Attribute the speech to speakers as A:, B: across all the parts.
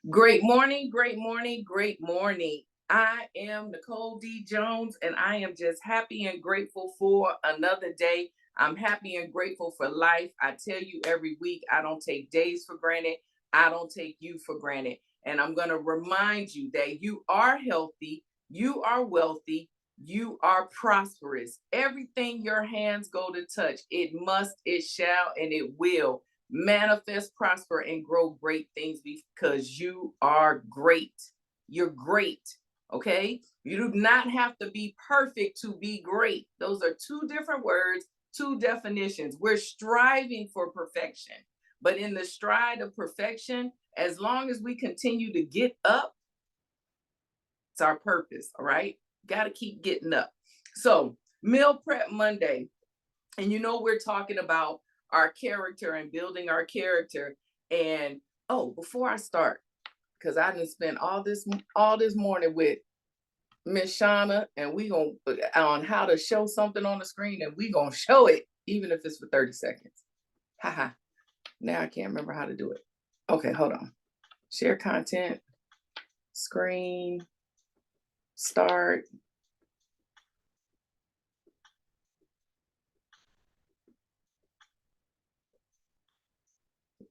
A: Great morning, great morning, great morning. I am Nicole D. Jones, and I am just happy and grateful for another day. I'm happy and grateful for life. I tell you every week, I don't take days for granted. I don't take you for granted. And I'm going to remind you that you are healthy, you are wealthy, you are prosperous. Everything your hands go to touch, it must, it shall, and it will manifest, prosper, and grow great things because you are great. You're great. Okay. You do not have to be perfect to be great. Those are two different words, two definitions. We're striving for perfection, but in the stride of perfection, as long as we continue to get up, it's our purpose. All right. Got to keep getting up. So, Meal Prep Monday. And we're talking about our character and building our character. And before I start, because I didn't spend all this morning with Miss Shauna, and we gonna on how to show something on the screen, and we gonna show it even if it's for 30 seconds. Haha. Now I can't remember how to do it. Okay, hold on. Share content, screen, start.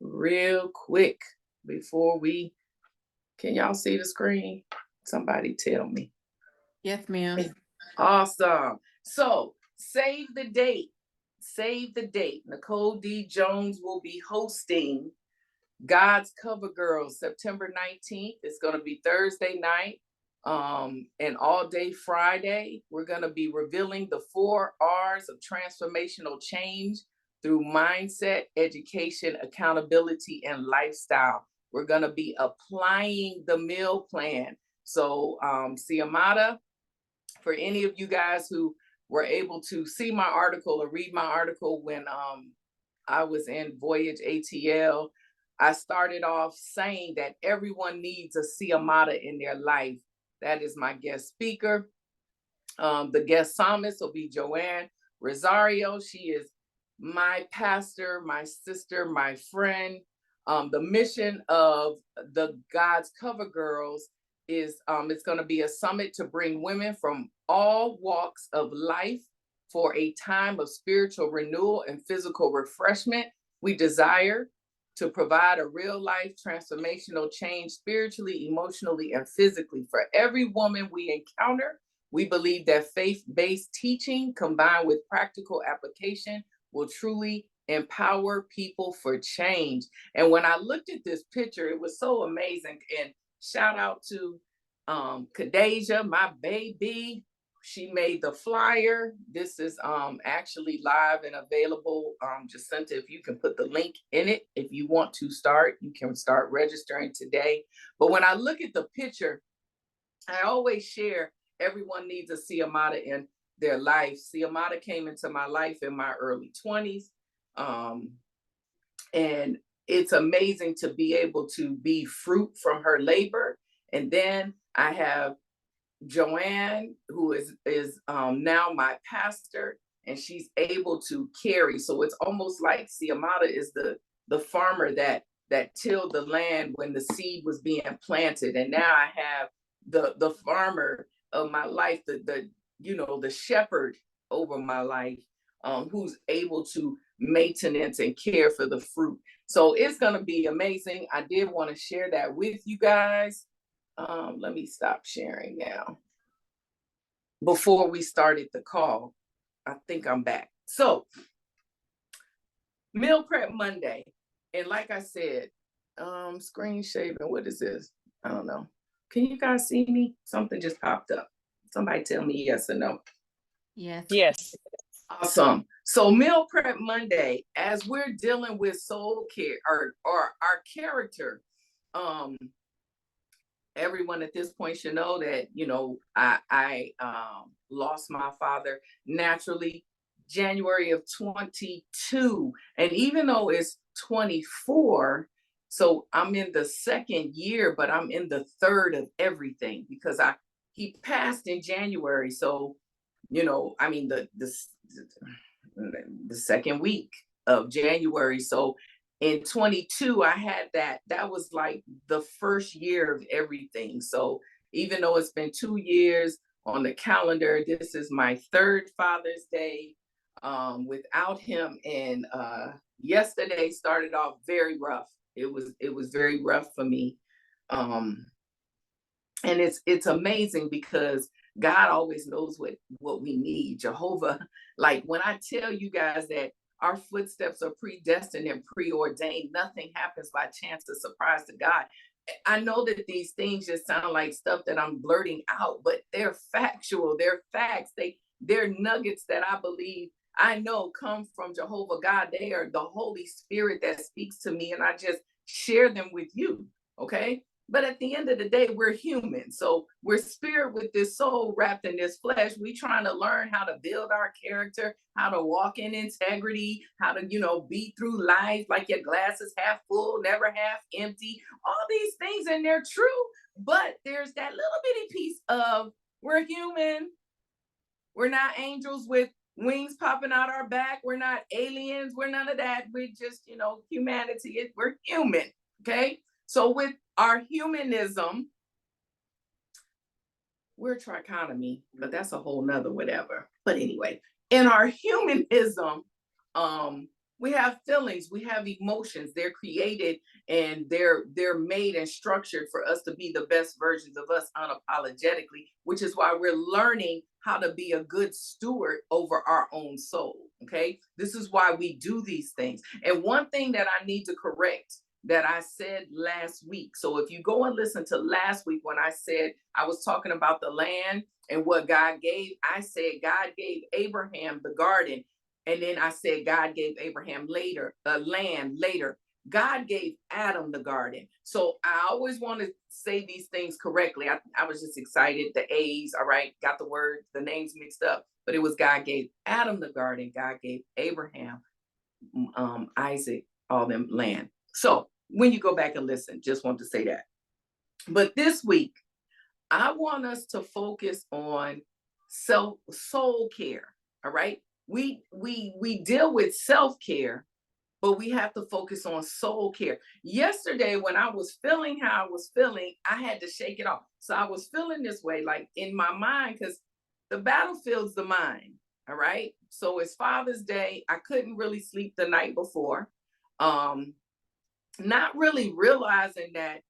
A: Real quick before can y'all see the screen? Somebody tell me.
B: Yes, ma'am.
A: Awesome. So save the date. Save the date. Nicole D. Jones will be hosting God's Cover Girls September 19th. It's going to be Thursday night and all day Friday. We're going to be revealing the 4 R's of transformational change through mindset, education, accountability, and lifestyle. We're going to be applying the meal plan. So, Siamata, for any of you guys who were able to see my article or read my article when I was in Voyage ATL, I started off saying that everyone needs a Siamata in their life. That is my guest speaker. The guest psalmist will be Joanne Rosario. She is my pastor, my sister, my friend. The mission of the God's Cover Girls is it's going to be a summit to bring women from all walks of life for a time of spiritual renewal and physical refreshment. We desire to provide a real life transformational change spiritually, emotionally, and physically for every woman we encounter. We believe that faith-based teaching combined with practical application will truly empower people for change. And when I looked at this picture, it was so amazing. And shout out to Kadeja, my baby. She made the flyer. This is actually live and available. Jacinta, if you can put the link in it, if you want to start, you can start registering today. But when I look at the picture, I always share everyone needs a Siamata in their life. Siamata came into my life in my early 20s. And it's amazing to be able to be fruit from her labor. And then I have Joanne, who is now my pastor, and she's able to carry. So it's almost like Siamata is the farmer that tilled the land when the seed was being planted, and now I have the farmer of my life, the shepherd over my life, who's able to maintenance and care for the fruit. So it's going to be amazing. I did want to share that with you guys. Let me stop sharing now. Before we started the call, I think I'm back. So, Meal Prep Monday. And like I said, screen shaving, what is this? I don't know. Can you guys see me? Something just popped up. Somebody tell me yes or no.
B: Yes.
C: Yes.
A: Awesome. So Meal Prep Monday, as we're dealing with soul care or our character, everyone at this point should know that, I lost my father naturally January of 22. And even though it's 24, so I'm in the 2nd year, but I'm in the 3rd of everything because he passed in January. So, I mean, the 2nd week of January. So In 22, I had that was like the first year of everything. So even though it's been 2 years on the calendar, this is my third Father's Day without him. And yesterday started off very rough. It was very rough for me. Um, and it's amazing because God always knows what we need. Jehovah, like when I tell you guys that our footsteps are predestined and preordained, nothing happens by chance or surprise to God. I know that these things just sound like stuff that I'm blurting out, but they're factual, they're facts, they're nuggets that I believe I know come from Jehovah God. They are the Holy Spirit that speaks to me, and I just share them with you. Okay. But at the end of the day, we're human. So we're spirit with this soul wrapped in this flesh. We trying to learn how to build our character, how to walk in integrity, how to, be through life like your glass is half full, never half empty. All these things, and they're true. But there's that little bitty piece of we're human. We're not angels with wings popping out our back. We're not aliens. We're none of that. We're just, humanity. We're human. Okay. So with our humanism, we're trichotomy, but that's a whole nother whatever. But anyway, in our humanism, we have feelings, we have emotions. They're created and they're made and structured for us to be the best versions of us unapologetically, which is why we're learning how to be a good steward over our own soul. Okay, this is why we do these things. And one thing that I need to correct that I said last week. So if you go and listen to last week when I said I was talking about the land and what God gave, I said God gave Abraham the garden. And then I said God gave Abraham land later. God gave Adam the garden. So I always want to say these things correctly. I was just excited. The A's, all right, got the names mixed up. But it was God gave Adam the garden. God gave Abraham, Isaac, all them land. So when you go back and listen, just want to say that. But this week, I want us to focus on soul care. All right. We deal with self-care, but we have to focus on soul care. Yesterday, when I was feeling how I was feeling, I had to shake it off. So I was feeling this way, like in my mind, because the battlefield's the mind. All right. So it's Father's Day. I couldn't really sleep the night before. Not really realizing that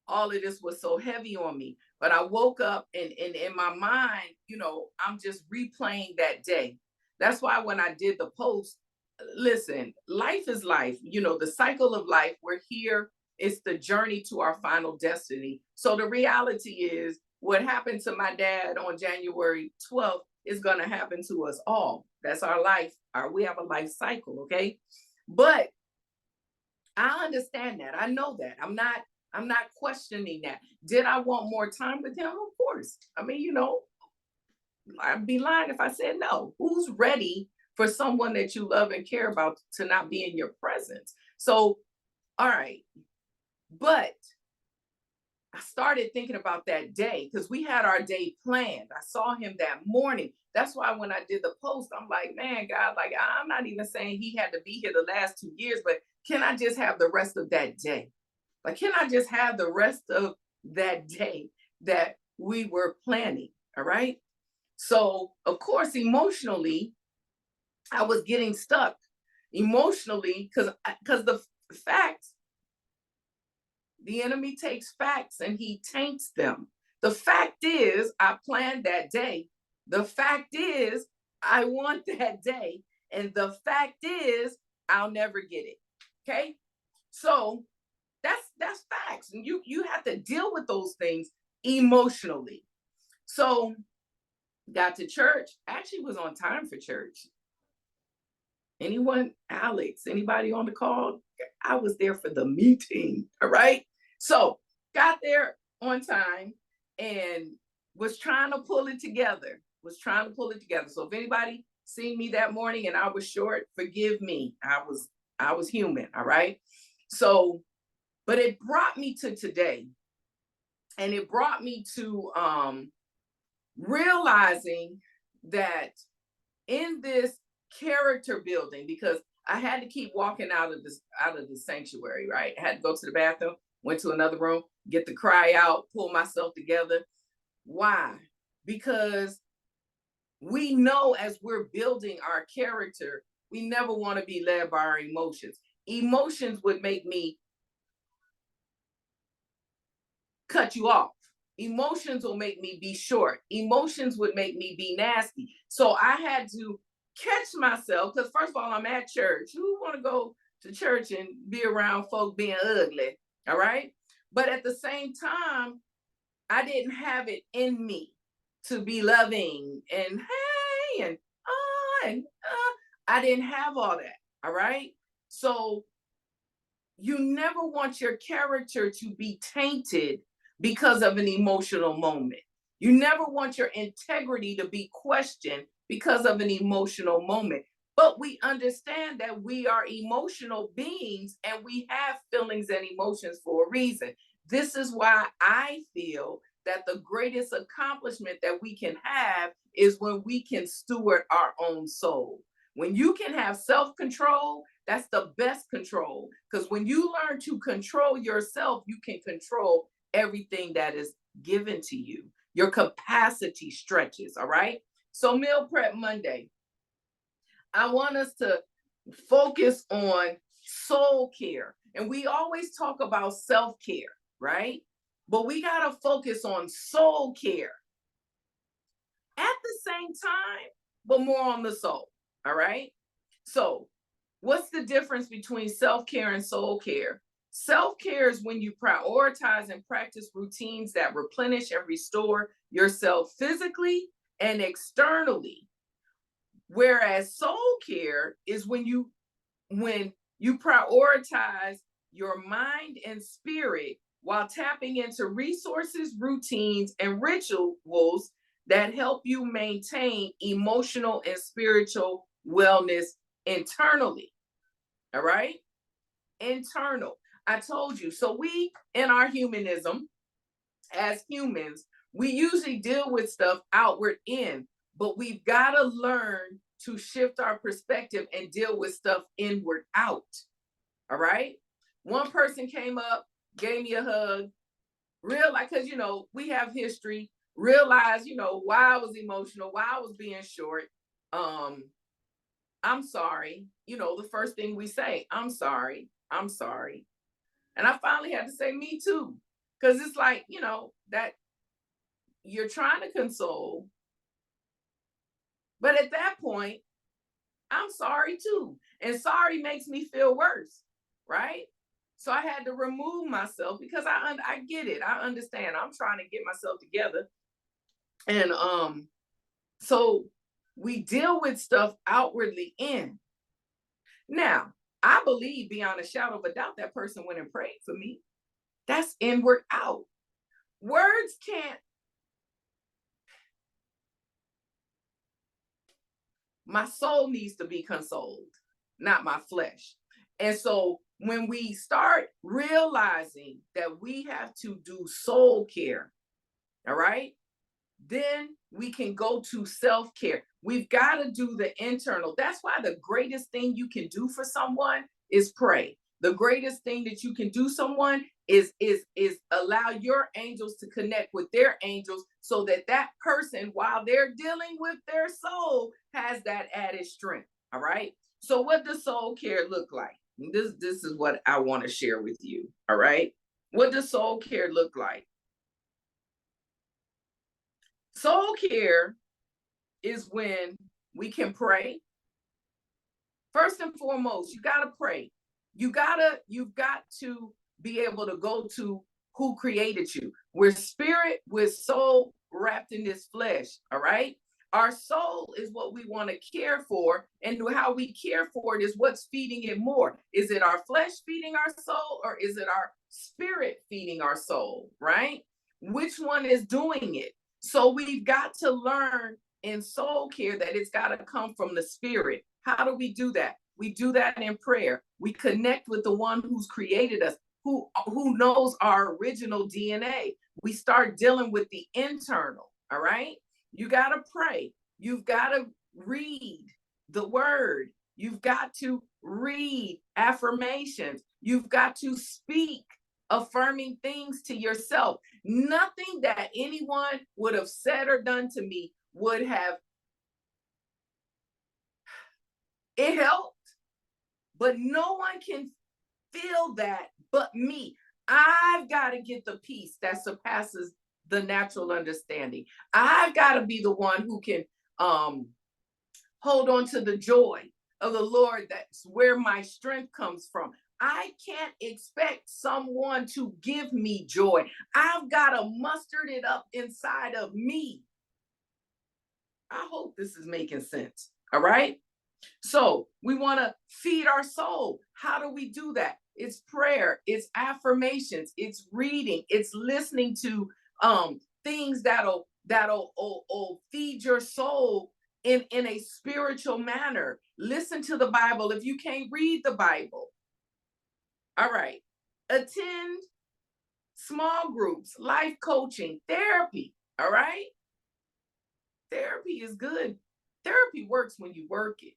A: all of this was so heavy on me. But I woke up and in my mind, I'm just replaying that day. That's why when I did the post, listen, life is life. The cycle of life, we're here. It's the journey to our final destiny. So the reality is what happened to my dad on January 12th is going to happen to us all. That's our life. We have a life cycle. Okay. But I understand that. I know that. I'm not questioning that. Did I want more time with him? Of course. I mean, I'd be lying if I said no. Who's ready for someone that you love and care about to not be in your presence? So, all right. But I started thinking about that day because we had our day planned. I saw him that morning. That's why when I did the post, I'm like, man, God, like, I'm not even saying he had to be here the last 2 years, but can I just have the rest of that day? Like, can I just have the rest of that day that we were planning? All right. So, of course, emotionally, I was getting stuck emotionally because the facts, the enemy takes facts and he taints them. The fact is, I planned that day. The fact is, I want that day. And the fact is, I'll never get it. Okay. So that's facts. And you have to deal with those things emotionally. So got to church, actually was on time for church. Anyone, Alex, anybody on the call? I was there for the meeting. All right. So got there on time and was trying to pull it together. So if anybody seen me that morning and I was short, forgive me. I was human. All right. So, but it brought me to today. And it brought me to realizing that in this character building, because I had to keep walking out of the sanctuary, right? I had to go to the bathroom, went to another room, get the cry out, pull myself together. Why? Because we know as we're building our character, we never want to be led by our emotions. Emotions would make me cut you off. Emotions will make me be short. Emotions would make me be nasty. So I had to catch myself because, first of all, I'm at church. Who want to go to church and be around folk being ugly? All right. But at the same time, I didn't have it in me to be loving and hey and I didn't have all that. All right. So you never want your character to be tainted because of an emotional moment. You never want your integrity to be questioned because of an emotional moment. But we understand that we are emotional beings and we have feelings and emotions for a reason. This is why I feel that the greatest accomplishment that we can have is when we can steward our own soul. When you can have self control, that's the best control. Because when you learn to control yourself, you can control everything that is given to you. Your capacity stretches. All right. So, Meal Prep Monday, I want us to focus on soul care. And we always talk about self care, right? But we got to focus on soul care at the same time, but more on the soul. All right. So, what's the difference between self care and soul care? Self care is when you prioritize and practice routines that replenish and restore yourself physically and externally. Whereas soul care is when you prioritize your mind and spirit while tapping into resources, routines, and rituals that help you maintain emotional and spiritual wellness internally. All right? Internal. I told you. So we, in our humanism, as humans, we usually deal with stuff outward in, but we've got to learn to shift our perspective and deal with stuff inward out. All right. One person came up, gave me a hug, realized, because, we have history, realized, why I was emotional, why I was being short. Um, I'm sorry. The first thing we say, I'm sorry. I'm sorry. And I finally had to say, me too. Because it's like, that you're trying to console. But at that point, I'm sorry too. And sorry makes me feel worse. Right. So I had to remove myself because I get it. I understand. I'm trying to get myself together. And so we deal with stuff outwardly in. Now, I believe beyond a shadow of a doubt that person went and prayed for me. That's inward out. Words can't. My soul needs to be consoled, not my flesh. And so when we start realizing that we have to do soul care, all right, then we can go to self care. We've got to do the internal. That's why the greatest thing you can do for someone is pray. The greatest thing that you can do someone is allow your angels to connect with their angels so that that person, while they're dealing with their soul, has that added strength. All right. So what does soul care look like? This is what I want to share with you. All right. What does soul care look like? Soul care is when we can pray. First and foremost, you got to pray. You've got to be able to go to who created you. We're spirit with soul wrapped in this flesh. All right. Our soul is what we want to care for, and how we care for it is what's feeding it more. Is it our flesh feeding our soul, or is it our spirit feeding our soul? Right? Which one is doing it? So we've got to learn in soul care that it's got to come from the spirit. How do we do that? We do that in prayer. We connect with the one who's created us, who knows our original DNA. We start dealing with the internal. All right. You got to pray. You've got to read the word. You've got to read affirmations. You've got to speak affirming things to yourself. Nothing that anyone would have said or done to me would have, it helped, but no one can feel that but me. I've got to get the peace that surpasses the natural understanding. I've got to be the one who can hold on to the joy of the Lord. That's where my strength comes from. I can't expect someone to give me joy. I've got to muster it up inside of me. I hope this is making sense. All right. So we want to feed our soul. How do we do that? It's prayer, it's affirmations, it's reading, it's listening to things that'll feed your soul in a spiritual manner. Listen to the Bible if you can't read the Bible. All right. Attend small groups, life coaching, therapy. All right. Therapy is good. Therapy works when you work it.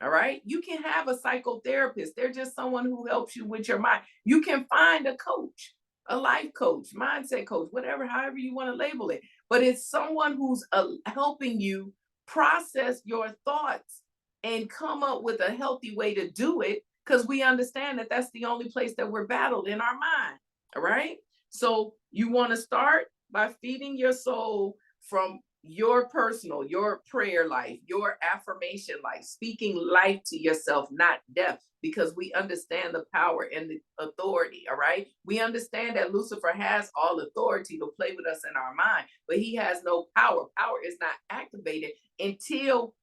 A: All right. You can have a psychotherapist. They're just someone who helps you with your mind. You can find a coach, a life coach, mindset coach, whatever, however you want to label it. But it's someone who's helping you process your thoughts and come up with a healthy way to do it, because we understand that that's the only place that we're battled, in our mind. All right. So you want to start by feeding your soul from your personal, your prayer life, your affirmation life, speaking life to yourself, not death, because we understand the power and the authority. All right. We understand that Lucifer has all authority to play with us in our mind, but he has no power. Power is not activated until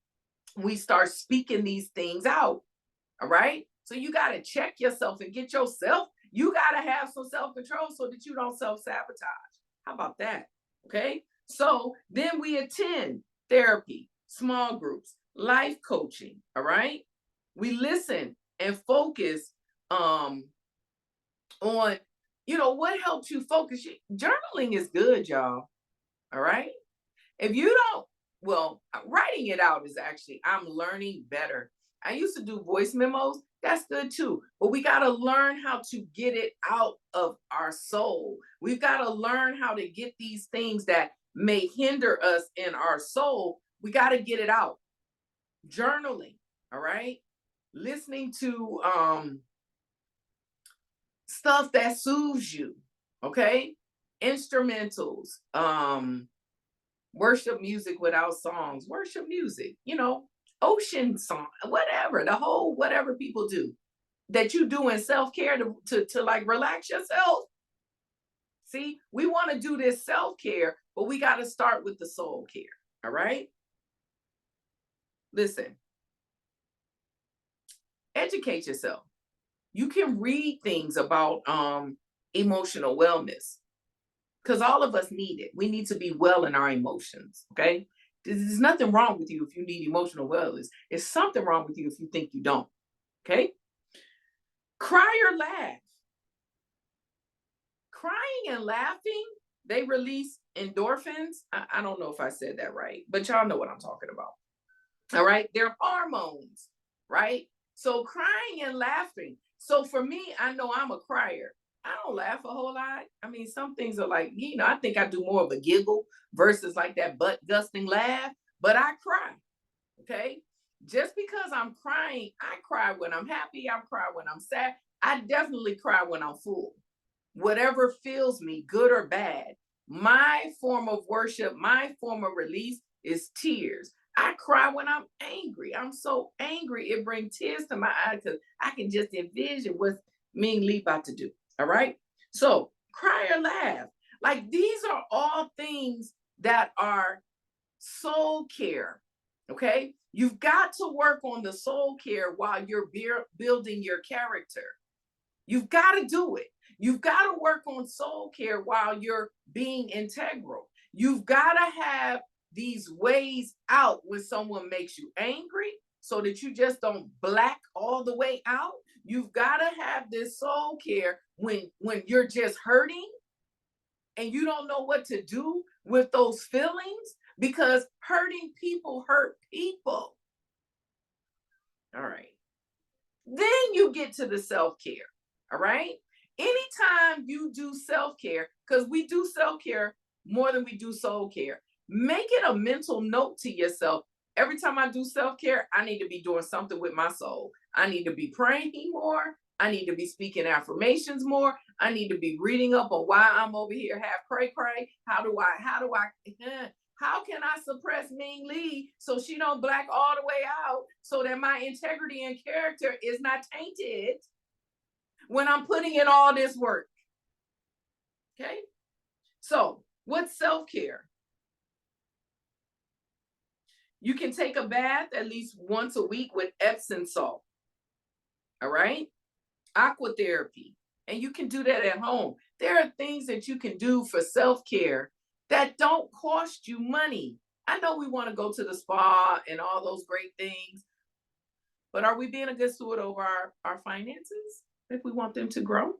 A: we start speaking these things out. All right. So you got to check yourself and get yourself. You got to have some self-control so that you don't self-sabotage. How about that? Okay. So then we attend therapy, small groups, life coaching. All right. We listen and focus on, what helps you focus. Journaling is good, y'all. All right. If you don't, well, writing it out is actually, I'm learning better. I used to do voice memos. That's good too. But we got to learn how to get it out of our soul. We've got to learn how to get these things that may hinder us in our soul. We got to get it out. Journaling. All right. Listening to stuff that soothes you. Okay. Instrumentals. Worship music without songs, worship music, ocean song, whatever, the whole whatever people do that you do in self-care to like relax yourself. See, we want to do this self-care, but we got to start with the soul care. All right. Listen, educate yourself. You can read things about emotional wellness, because all of us need it. We need to be well in our emotions. Okay. There's nothing wrong with you if you need emotional wellness. There's something wrong with you if you think you don't. Okay. Cry or laugh. Crying and laughing, they release endorphins. I don't know if I said that right, but y'all know what I'm talking about. All right. They're hormones, right? So crying and laughing. So for me, I know I'm a crier. I don't laugh a whole lot. I mean, some things are like, I think I do more of a giggle versus like that butt gusting laugh, but I cry. Okay. Just because I'm crying, I cry when I'm happy. I cry when I'm sad. I definitely cry when I'm full. Whatever fills me, good or bad. My form of worship, my form of release is tears. I cry when I'm angry. I'm so angry, it brings tears to my eyes because I can just envision what me and Lee about to do. All right. So cry or laugh. Like these are all things that are soul care. Okay. You've got to work on the soul care while you're building your character. You've got to do it. You've got to work on soul care while you're being integral. You've got to have these ways out when someone makes you angry so that you just don't black all the way out. You've got to have this soul care when you're just hurting and you don't know what to do with those feelings, because hurting people hurt people. All right. Then you get to the self-care. All right. Anytime you do self-care, because we do self-care more than we do soul care, make it a mental note to yourself. Every time I do self-care, I need to be doing something with my soul. I need to be praying more. I need to be speaking affirmations more. I need to be reading up on why I'm over here half cray cray. How can I suppress Ming Lee so she don't black all the way out so that my integrity and character is not tainted when I'm putting in all this work? Okay. So what's self-care? You can take a bath at least once a week with Epsom salt. All right. Aqua therapy. And you can do that at home. There are things that you can do for self-care that don't cost you money. I know we want to go to the spa and all those great things, but are we being a good steward over our finances if we want them to grow?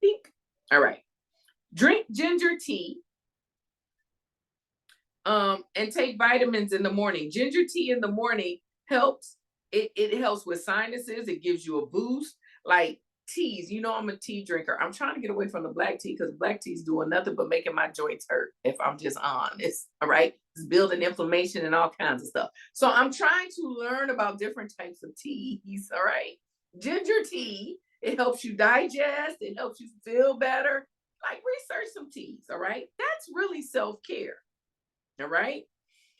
A: Think. All right. Drink ginger tea. And take vitamins in the morning. Ginger tea in the morning helps. It helps with sinuses. It gives you a boost. Like teas, I'm a tea drinker. I'm trying to get away from the black tea because black tea is doing nothing but making my joints hurt, if I'm just honest. All right. It's building inflammation and all kinds of stuff. So I'm trying to learn about different types of teas. All right. Ginger tea, it helps you digest. It helps you feel better. Like research some teas. All right. That's really self-care. All right.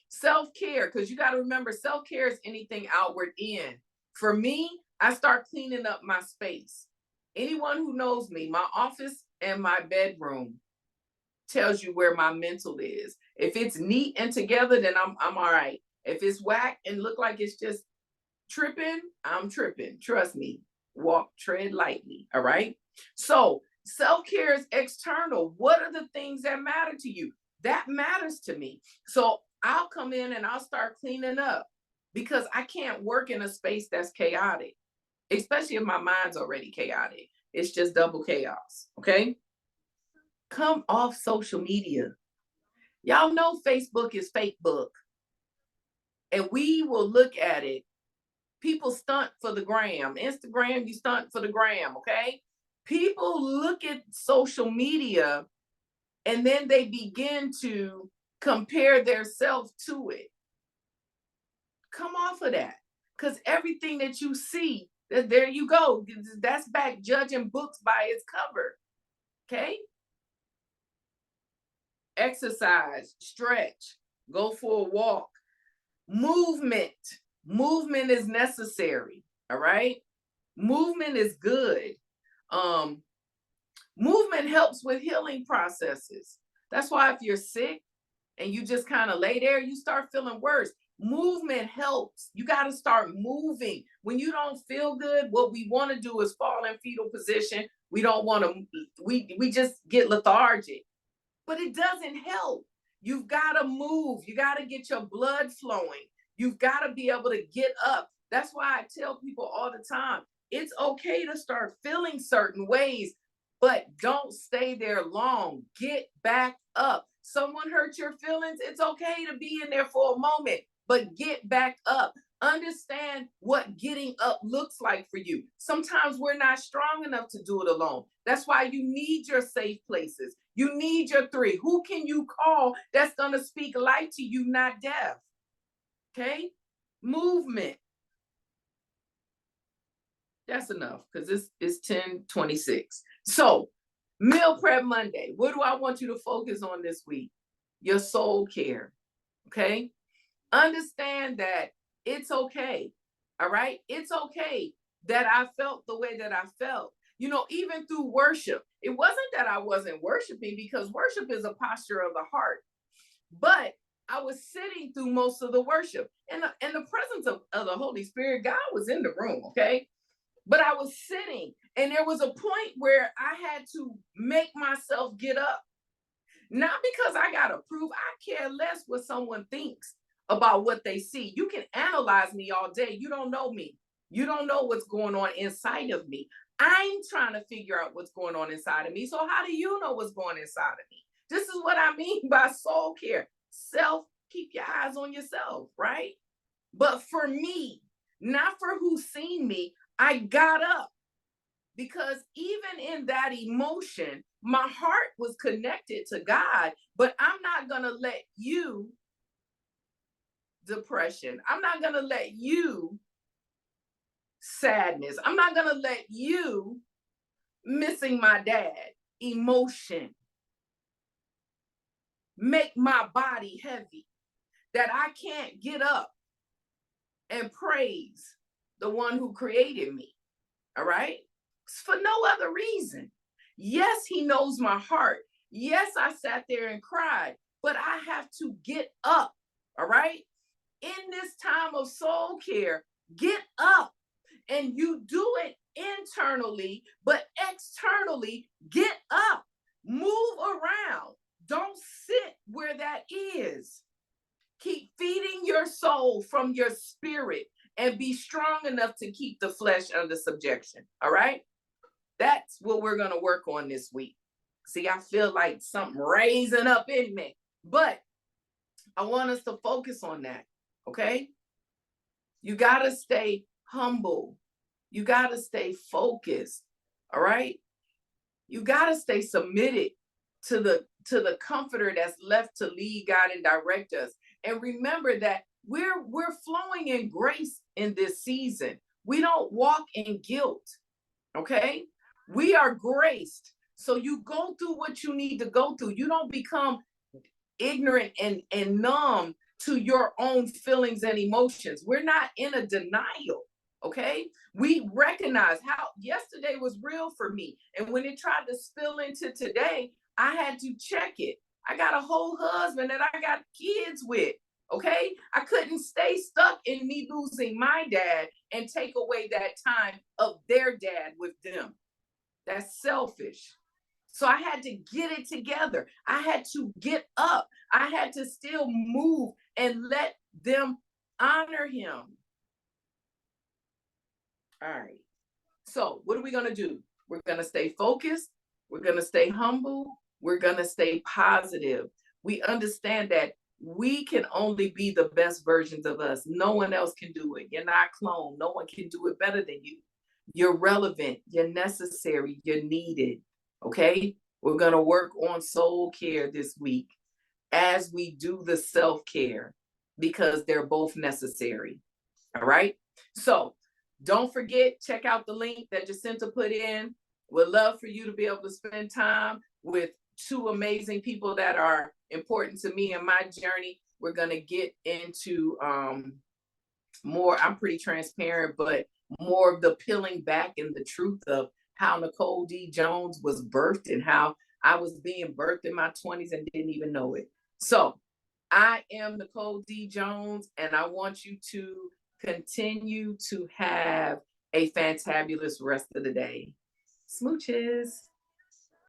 A: Self-care, because you got to remember, self-care is anything outward in. For me, I start cleaning up my space. Anyone who knows me, my office and my bedroom tells you where my mental is. If it's neat and together, then I'm all right. If it's whack and look like it's just tripping, I'm tripping. Trust me. Tread lightly. All right. So self-care is external. What are the things that matter to you? That matters to me. So I'll come in and I'll start cleaning up because I can't work in a space that's chaotic, especially if my mind's already chaotic. It's just double chaos. Okay. Come off social media. Y'all know Facebook is fake book. And we will look at it. People stunt for the gram. Instagram, you stunt for the gram. Okay. People look at social media and then they begin to compare their self to it. Come off of that. Because everything that you see, there you go. That's back judging books by its cover. Okay? Exercise, stretch, go for a walk. Movement. Movement is necessary. All right? Movement is good. Movement helps with healing processes. That's why if you're sick and you just kind of lay there, you start feeling worse. Movement helps. You got to start moving. When you don't feel good, what we want to do is fall in fetal position. We don't want to, we just get lethargic. But it doesn't help. You've got to move. You got to get your blood flowing. You've got to be able to get up. That's why I tell people all the time, it's okay to start feeling certain ways, but don't stay there long. Get back up. Someone hurt your feelings. It's okay to be in there for a moment, but get back up. Understand what getting up looks like for you. Sometimes we're not strong enough to do it alone. That's why you need your safe places. You need your three. Who can you call that's going to speak life to you, not death? Okay? Movement. That's enough because it's 10:26. So, Meal Prep Monday. What do I want you to focus on this week? Your soul care. Okay? Understand that it's okay. All right? It's okay that I felt the way that I felt. Even through worship, it wasn't that I wasn't worshiping because worship is a posture of the heart. But I was sitting through most of the worship and the presence of the Holy Spirit. God was in the room. Okay? But I was sitting and there was a point where I had to make myself get up. Not because I got to prove, I care less what someone thinks about what they see. You can analyze me all day. You don't know me. You don't know what's going on inside of me. I'm trying to figure out what's going on inside of me. So how do you know what's going inside of me? This is what I mean by soul care. Keep your eyes on yourself, right? But for me, not for who's seen me, I got up because even in that emotion, my heart was connected to God, but I'm not going to let you, depression, I'm not going to let you, sadness, I'm not going to let you, missing my dad, emotion, make my body heavy, that I can't get up and praise the one who created me. All right? It's for no other reason. Yes, he knows my heart. Yes, I sat there and cried, but I have to get up. All right? In this time of soul care, get up, and you do it internally, but externally, get up, move around. Don't sit where that is. Keep feeding your soul from your spirit and be strong enough to keep the flesh under subjection. All right? That's what we're going to work on this week. See, I feel like something raising up in me, but I want us to focus on that. Okay? You got to stay humble. You got to stay focused. All right? You got to stay submitted to the comforter that's left to lead, guide, and direct us. And remember that we're flowing in grace in this season. We don't walk in guilt. Okay? We are graced. So you go through what you need to go through. You don't become ignorant and numb to your own feelings and emotions. We're not in a denial. Okay? We recognize how yesterday was real for me. And when it tried to spill into today, I had to check it. I got a whole husband that I got kids with. Okay? I couldn't stay stuck in me losing my dad and take away that time of their dad with them. That's selfish. So I had to get it together. I had to get up. I had to still move and let them honor him. All right. So what are we going to do? We're going to stay focused. We're going to stay humble. We're going to stay positive. We understand that we can only be the best versions of us. No one else can do it. You're not cloned. No one can do it better than you. You're relevant. You're necessary. You're needed. Okay? We're going to work on soul care this week as we do the self-care because they're both necessary. All right? So don't forget, check out the link that Jacinta put in. We'd love for you to be able to spend time with two amazing people that are important to me in my journey. We're going to get into more, I'm pretty transparent, but more of the peeling back and the truth of how Nicole D. Jones was birthed and how I was being birthed in my 20s and didn't even know it. So I am Nicole D. Jones, and I want you to continue to have a fantabulous rest of the day. Smooches.